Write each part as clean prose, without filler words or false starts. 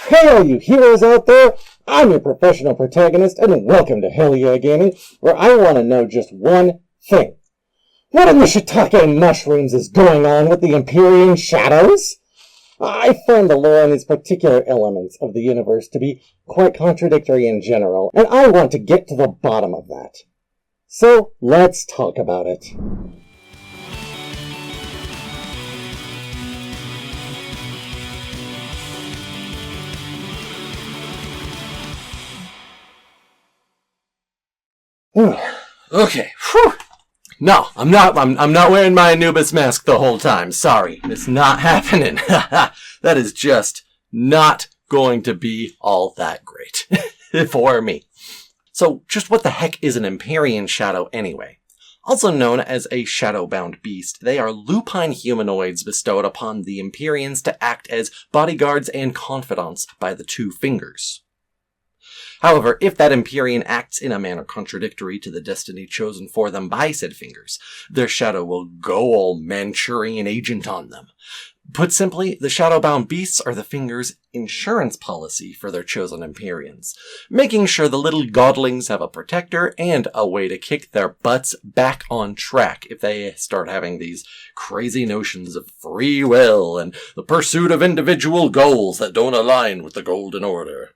Hey all you heroes out there, I'm your professional protagonist, and welcome to Hell Yeah Gaming, where I want to know just one thing. What in the shiitake mushrooms is going on with the Empyrean Shadows? I find the lore on these particular elements of the universe to be quite contradictory in general, and I want to get to the bottom of that. So, let's talk about it. Okay. Whew. No, I'm not wearing my Anubis mask the whole time. Sorry. It's not happening. That is just not going to be all that great for me. So, just what the heck is an Empyrean Shadow anyway? Also known as a shadow-bound beast, they are lupine humanoids bestowed upon the Empyreans to act as bodyguards and confidants by the Two Fingers. However, if that Empyrean acts in a manner contradictory to the destiny chosen for them by said fingers, their shadow will go all Manchurian agent on them. Put simply, the shadow-bound beasts are the fingers' insurance policy for their chosen Empyreans, making sure the little godlings have a protector and a way to kick their butts back on track if they start having these crazy notions of free will and the pursuit of individual goals that don't align with the Golden Order.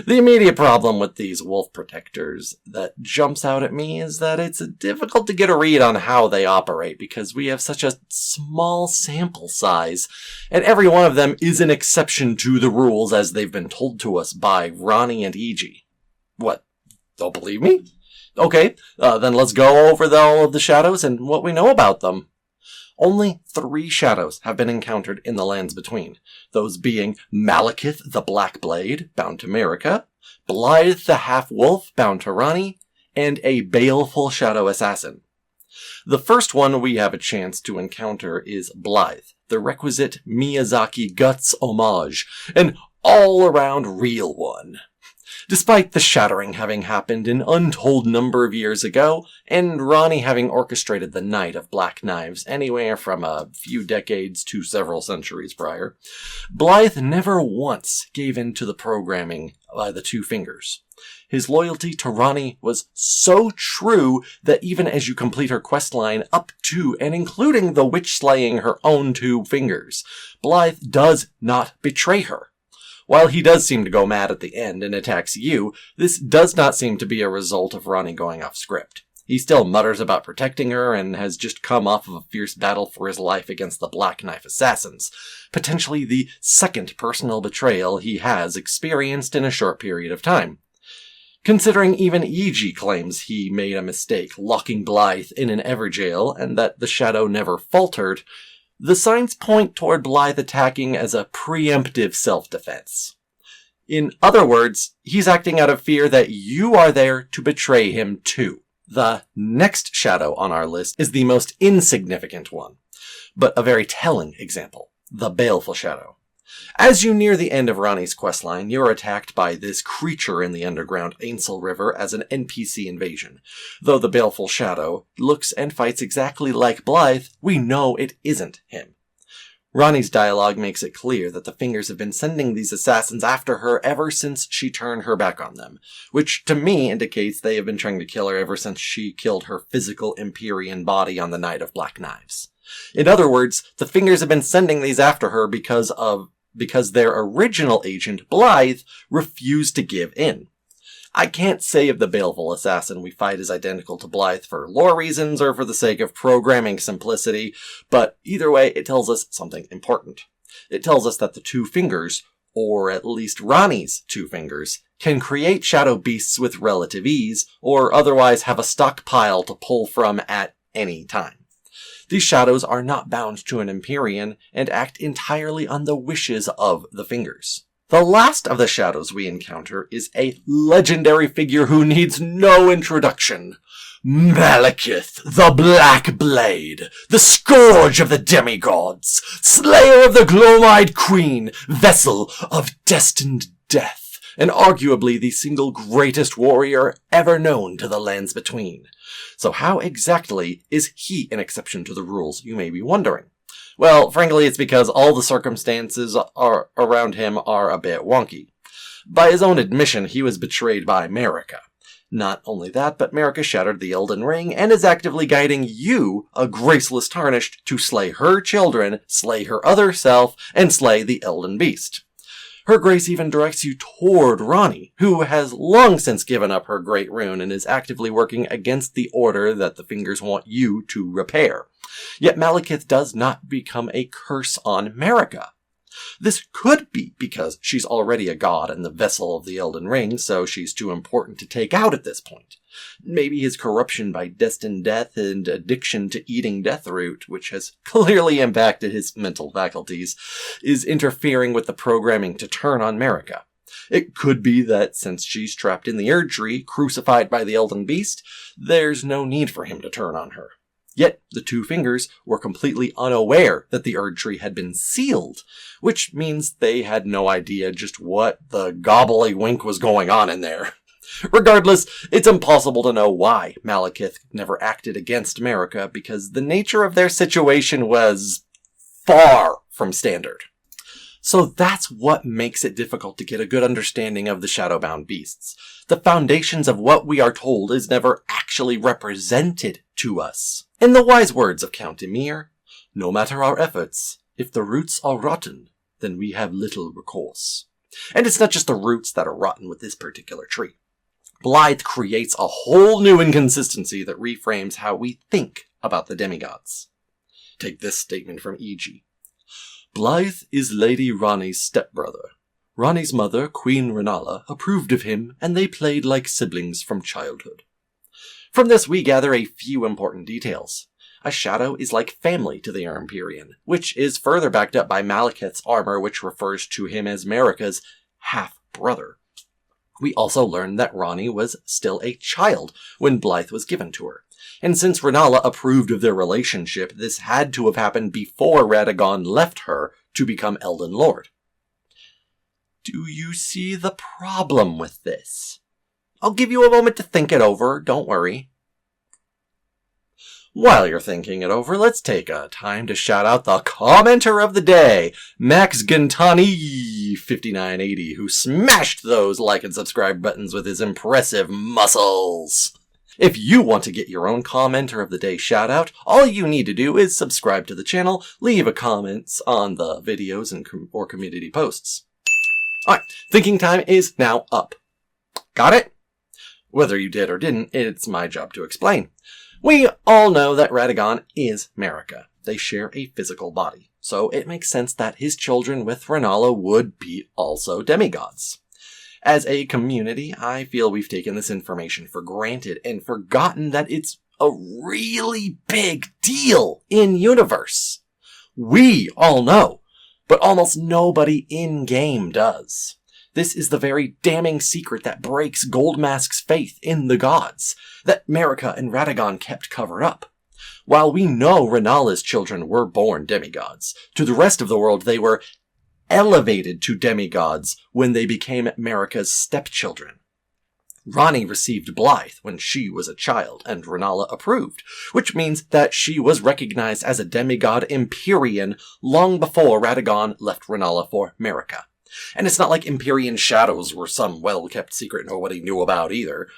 The immediate problem with these wolf protectors that jumps out at me is that it's difficult to get a read on how they operate because we have such a small sample size, and every one of them is an exception to the rules as they've been told to us by Ronnie and E.G. What? Don't believe me? Okay, then let's go over all of the shadows and what we know about them. Only 3 shadows have been encountered in the lands between, those being Maliketh the Black Blaidd, bound to America, blaidd the Half-Wolf, bound to Ronnie, and a baleful shadow assassin. The first one we have a chance to encounter is blaidd, the requisite Miyazaki Guts homage, an all-around real one. Despite the shattering having happened an untold number of years ago, and Ronnie having orchestrated the Night of Black Knives anywhere from a few decades to several centuries prior, blaidd never once gave in to the programming by the Two Fingers. His loyalty to Ronnie was so true that even as you complete her questline up to and including the witch slaying her own 2 fingers, blaidd does not betray her. While he does seem to go mad at the end and attacks you, this does not seem to be a result of Ronnie going off script. He still mutters about protecting her and has just come off of a fierce battle for his life against the Black Knife Assassins, potentially the second personal betrayal he has experienced in a short period of time. Considering even E.G. claims he made a mistake locking blaidd in an Everjail and that the shadow never faltered, the signs point toward blaidd attacking as a preemptive self-defense. In other words, he's acting out of fear that you are there to betray him too. The next shadow on our list is the most insignificant one, but a very telling example, the baleful shadow. As you near the end of Ronnie's questline, you're attacked by this creature in the underground Ainsel River as an NPC invasion. Though the baleful shadow looks and fights exactly like blaidd, we know it isn't him. Ronnie's dialogue makes it clear that the Fingers have been sending these assassins after her ever since she turned her back on them, which to me indicates they have been trying to kill her ever since she killed her physical Empyrean body on the Night of Black Knives. In other words, the Fingers have been sending these after her because their original agent, blaidd, refused to give in. I can't say if the baleful assassin we fight is identical to blaidd for lore reasons or for the sake of programming simplicity, but either way, it tells us something important. It tells us that the Two Fingers, or at least Ronnie's Two Fingers, can create shadow beasts with relative ease, or otherwise have a stockpile to pull from at any time. These shadows are not bound to an Empyrean and act entirely on the wishes of the Fingers. The last of the shadows we encounter is a legendary figure who needs no introduction. Maliketh, the Black Blaidd, the scourge of the demigods, slayer of the gloam-eyed queen, vessel of destined death, and arguably the single greatest warrior ever known to the lands between. So how exactly is he an exception to the rules, you may be wondering? Well, frankly, it's because all the circumstances around him are a bit wonky. By his own admission, he was betrayed by Marika. Not only that, but Marika shattered the Elden Ring and is actively guiding you, a graceless tarnished, to slay her children, slay her other self, and slay the Elden Beast. Her grace even directs you toward Ranni, who has long since given up her great rune and is actively working against the order that the Fingers want you to repair. Yet Maliketh does not become a curse on Marika. This could be because she's already a god and the vessel of the Elden Ring, so she's too important to take out at this point. Maybe his corruption by destined death and addiction to eating deathroot, which has clearly impacted his mental faculties, is interfering with the programming to turn on Marika. It could be that since she's trapped in the Erdtree, crucified by the Elden Beast, there's no need for him to turn on her. Yet, the two Fingers were completely unaware that the Erdtree had been sealed, which means they had no idea just what the gobbly-wink was going on in there. Regardless, it's impossible to know why Maliketh never acted against Marika because the nature of their situation was far from standard. So that's what makes it difficult to get a good understanding of the Shadowbound beasts. The foundations of what we are told is never actually represented to us. In the wise words of Count Emir, no matter our efforts, if the roots are rotten, then we have little recourse. And it's not just the roots that are rotten with this particular tree. Blaidd creates a whole new inconsistency that reframes how we think about the demigods. Take this statement from E.G. Blaidd is Lady Ranni's stepbrother. Ranni's mother, Queen Rennala, approved of him, and they played like siblings from childhood. From this we gather a few important details. A shadow is like family to the Empyrean, which is further backed up by Maliketh's armor, which refers to him as Marika's half-brother. We also learn that Ranni was still a child when Blaidd was given to her. And since Rennala approved of their relationship, this had to have happened before Radagon left her to become Elden Lord. Do you see the problem with this? I'll give you a moment to think it over, don't worry. While you're thinking it over, let's take a time to shout out the commenter of the day, Max Gantani5980, who smashed those like and subscribe buttons with his impressive muscles. If you want to get your own commenter of the day shout out, all you need to do is subscribe to the channel, leave a comment on the videos or community posts. Alright, thinking time is now up. Got it? Whether you did or didn't, it's my job to explain. We all know that Radagon is Marika. They share a physical body, so it makes sense that his children with Rennala would be also demigods. As a community, I feel we've taken this information for granted and forgotten that it's a really big deal in universe. We all know, but almost nobody in-game does. This is the very damning secret that breaks Goldmask's faith in the gods, that Marika and Radagon kept covered up. While we know Rennala's children were born demigods, to the rest of the world they were elevated to demigods when they became Marika's stepchildren. Ranni received Blaidd when she was a child, and Rennala approved, which means that she was recognized as a demigod Empyrean long before Radagon left Rennala for Marika. And it's not like Empyrean Shadows were some well-kept secret nobody knew about either.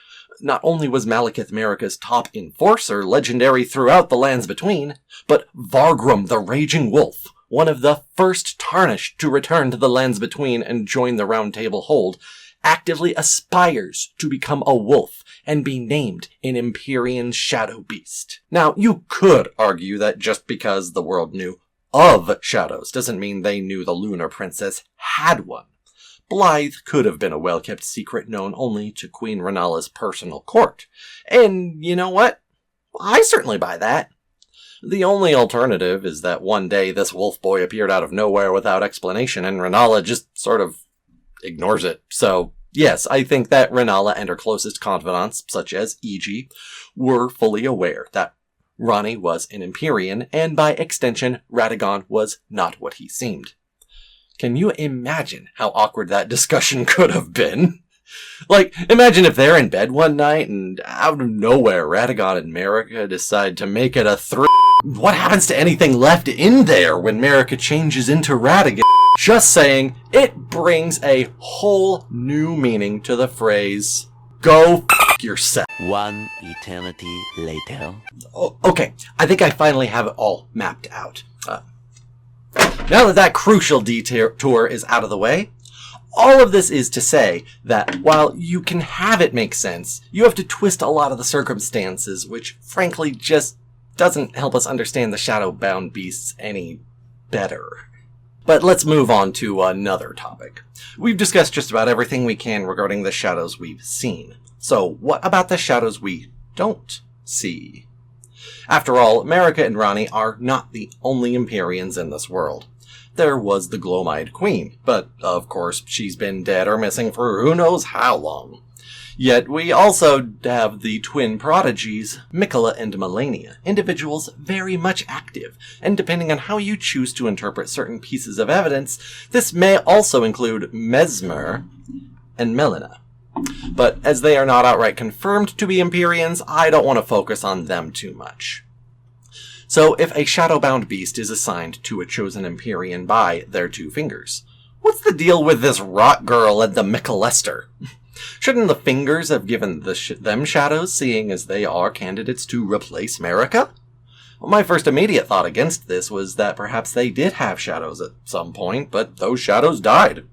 Not only was Maliketh Marika's top enforcer legendary throughout the Lands Between, but Vargrim the Raging Wolf, one of the first Tarnished to return to the Lands Between and join the Round Table Hold, actively aspires to become a wolf and be named an Empyrean Shadow Beast. Now, you could argue that just because the world knew of shadows doesn't mean they knew the Lunar Princess had one. Blaidd could have been a well-kept secret known only to Queen Rennala's personal court. And you know what? I certainly buy that. The only alternative is that one day this wolf boy appeared out of nowhere without explanation and Rennala just sort of ignores it. So, yes, I think that Rennala and her closest confidants, such as E.G., were fully aware that Ranni was an Empyrean, and by extension, Radagon was not what he seemed. Can you imagine how awkward that discussion could have been? Like, imagine if they're in bed one night and out of nowhere, Radagon and Marika decide to make it a What happens to anything left in there when Marika changes into Radigan? Just saying, it brings a whole new meaning to the phrase, go f*** yourself. One eternity later. Oh, okay, I think I finally have it all mapped out. Now that crucial detour is out of the way, all of this is to say that while you can have it make sense, you have to twist a lot of the circumstances, which frankly just doesn't help us understand the shadow-bound beasts any better. But let's move on to another topic. We've discussed just about everything we can regarding the shadows we've seen. So what about the shadows we don't see? After all, Marika and Ranni are not the only Empyreans in this world. There was the Gloam-Eyed Queen, but of course she's been dead or missing for who knows how long. Yet we also have the twin prodigies, Miquella and Malenia, individuals very much active, and depending on how you choose to interpret certain pieces of evidence, this may also include Mesmer and Melina. But as they are not outright confirmed to be Empyreans, I don't want to focus on them too much. So if a shadowbound beast is assigned to a chosen Empyrean by their two fingers, what's the deal with this rot girl and the Miquellester? Shouldn't the fingers have given them shadows, seeing as they are candidates to replace Marika? Well, my first immediate thought against this was that perhaps they did have shadows at some point, but those shadows died.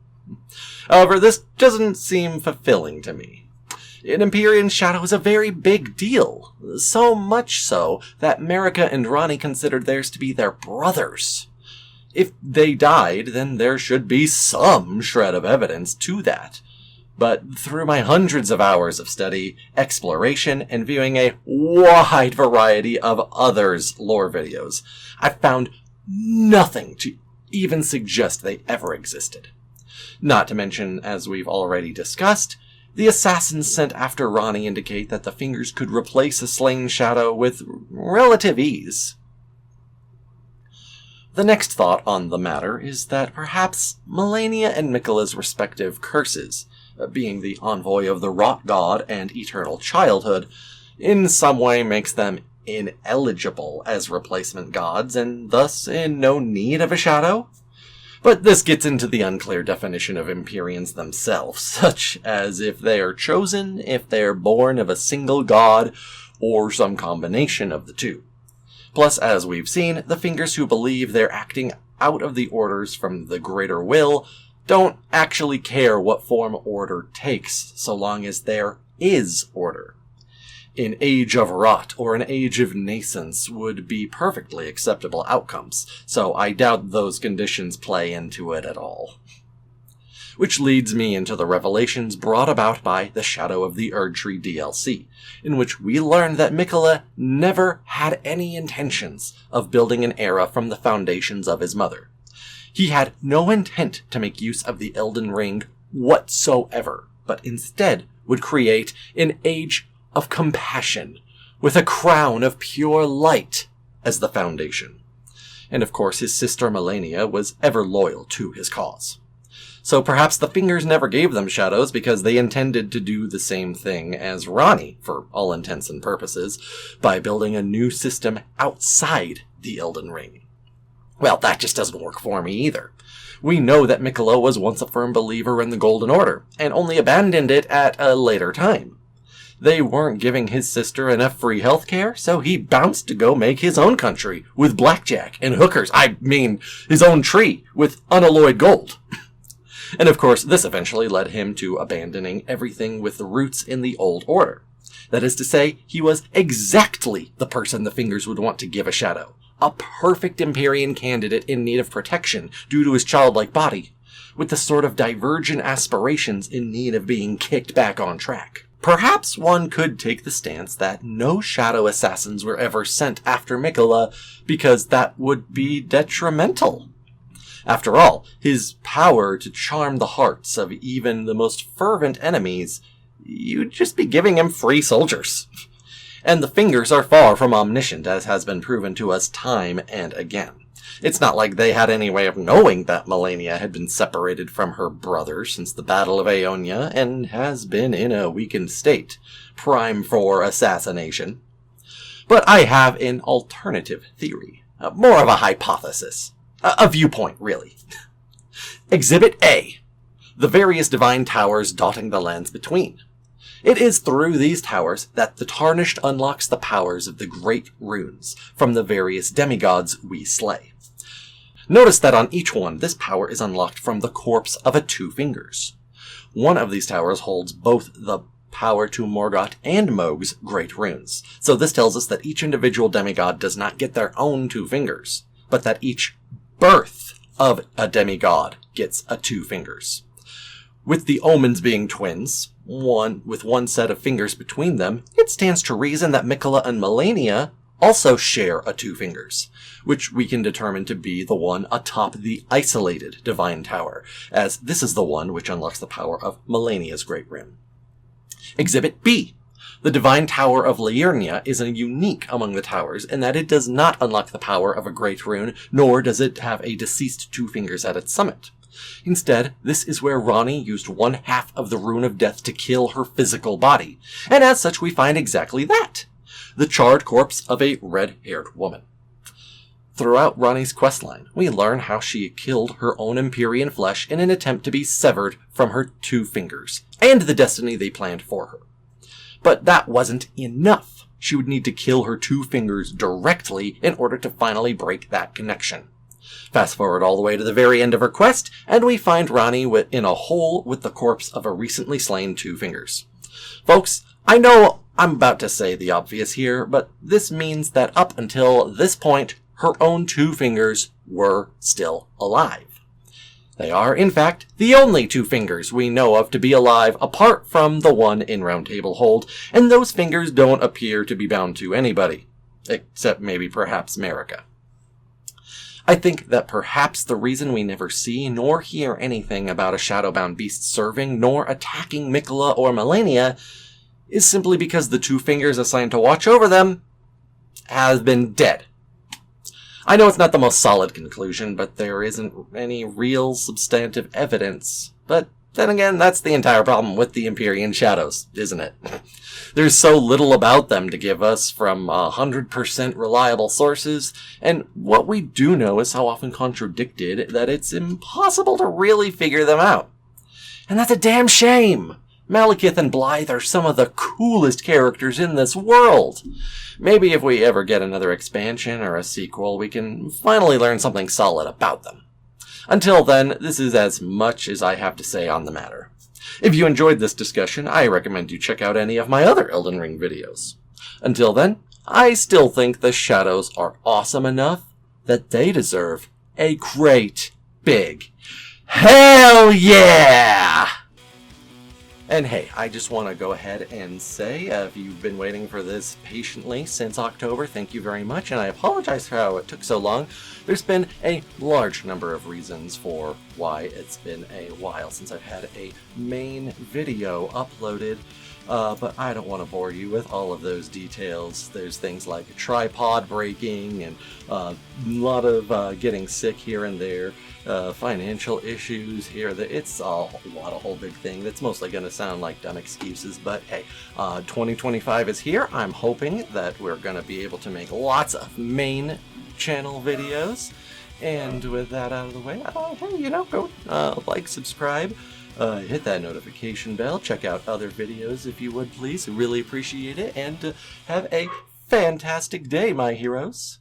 However, this doesn't seem fulfilling to me. An Empyrean shadow is a very big deal, so much so that Marika and Ranni considered theirs to be their brothers. If they died, then there should be some shred of evidence to that. But through my hundreds of hours of study, exploration, and viewing a wide variety of others' lore videos, I've found nothing to even suggest they ever existed. Not to mention, as we've already discussed, the assassins sent after Ranni indicate that the fingers could replace a slain shadow with relative ease. The next thought on the matter is that perhaps Malenia and Miquella's respective curses, being the envoy of the Rot God and Eternal Childhood, in some way makes them ineligible as replacement gods and thus in no need of a shadow. But this gets into the unclear definition of Empyreans themselves, such as if they are chosen, if they are born of a single god, or some combination of the two. Plus, as we've seen, the fingers who believe they're acting out of the orders from the greater will don't actually care what form order takes, so long as there is order. An age of rot or an age of nascence would be perfectly acceptable outcomes, so I doubt those conditions play into it at all. Which leads me into the revelations brought about by the Shadow of the Erdtree DLC, in which we learn that Miquella never had any intentions of building an era from the foundations of his mother. He had no intent to make use of the Elden Ring whatsoever, but instead would create an age of compassion, with a crown of pure light as the foundation. And of course his sister Malenia was ever loyal to his cause. So perhaps the fingers never gave them shadows because they intended to do the same thing as Ranni, for all intents and purposes, by building a new system outside the Elden Ring. Well, that just doesn't work for me either. We know that Miquella was once a firm believer in the Golden Order, and only abandoned it at a later time. They weren't giving his sister enough free healthcare, so he bounced to go make his own country with blackjack and hookers. I mean, his own tree with unalloyed gold. And of course, this eventually led him to abandoning everything with roots in the Old Order. That is to say, he was exactly the person the fingers would want to give a shadow. A perfect Empyrean candidate in need of protection due to his childlike body, with the sort of divergent aspirations in need of being kicked back on track. Perhaps one could take the stance that no shadow assassins were ever sent after Miquella because that would be detrimental. After all, his power to charm the hearts of even the most fervent enemies, you'd just be giving him free soldiers. And the fingers are far from omniscient, as has been proven to us time and again. It's not like they had any way of knowing that Malenia had been separated from her brother since the Battle of Aeonia and has been in a weakened state, prime for assassination. But I have an alternative theory. More of a hypothesis. A viewpoint, really. Exhibit A. The various divine towers dotting the lands between. It is through these towers that the Tarnished unlocks the powers of the great runes from the various demigods we slay. Notice that on each one, this power is unlocked from the corpse of a Two Fingers. One of these towers holds both the power to Morgoth and Mohg's great runes. So this tells us that each individual demigod does not get their own Two Fingers, but that each birth of a demigod gets a Two Fingers. With the omens being twins, one with one set of fingers between them, it stands to reason that Miquella and Malenia also share a Two Fingers, which we can determine to be the one atop the isolated divine tower, as this is the one which unlocks the power of Malenia's great rune. Exhibit B. The divine tower of Liurnia is unique among the towers in that it does not unlock the power of a great rune, nor does it have a deceased Two Fingers at its summit. Instead, this is where Ranni used one half of the Rune of Death to kill her physical body, and as such we find exactly that. The charred corpse of a red-haired woman. Throughout Ranni's questline, we learn how she killed her own Empyrean flesh in an attempt to be severed from her Two Fingers, and the destiny they planned for her. But that wasn't enough. She would need to kill her Two Fingers directly in order to finally break that connection. Fast forward all the way to the very end of her quest, and we find Ranni in a hole with the corpse of a recently slain Two Fingers. Folks, I know I'm about to say the obvious here, but this means that up until this point, her own Two Fingers were still alive. They are, in fact, the only Two Fingers we know of to be alive apart from the one in Round Table Hold, and those fingers don't appear to be bound to anybody, except maybe perhaps Marika. I think that perhaps the reason we never see nor hear anything about a shadowbound beast serving nor attacking Miquella or Malenia is simply because the Two Fingers assigned to watch over them have been dead. I know it's not the most solid conclusion, but there isn't any real substantive evidence. But then again, that's the entire problem with the Empyrean Shadows, isn't it? There's so little about them to give us from 100% reliable sources, and what we do know is so often contradicted that it's impossible to really figure them out. And that's a damn shame! Maliketh and blaidd are some of the coolest characters in this world. Maybe if we ever get another expansion or a sequel, we can finally learn something solid about them. Until then, this is as much as I have to say on the matter. If you enjoyed this discussion, I recommend you check out any of my other Elden Ring videos. Until then, I still think the Shadows are awesome enough that they deserve a great big hell yeah! And hey, I just want to go ahead and say, if you've been waiting for this patiently since October, thank you very much, and I apologize for how it took so long. There's been a large number of reasons for why it's been a while since I've had a main video uploaded, but I don't want to bore you with all of those details. There's things like a tripod breaking, and a lot of getting sick here and there. Financial issues here. It's a whole big thing that's mostly going to sound like dumb excuses, but hey, 2025 is here. I'm hoping that we're going to be able to make lots of main channel videos, and with that out of the way, hey, go like, subscribe, hit that notification bell, check out other videos if you would please. Really appreciate it, and have a fantastic day, my heroes.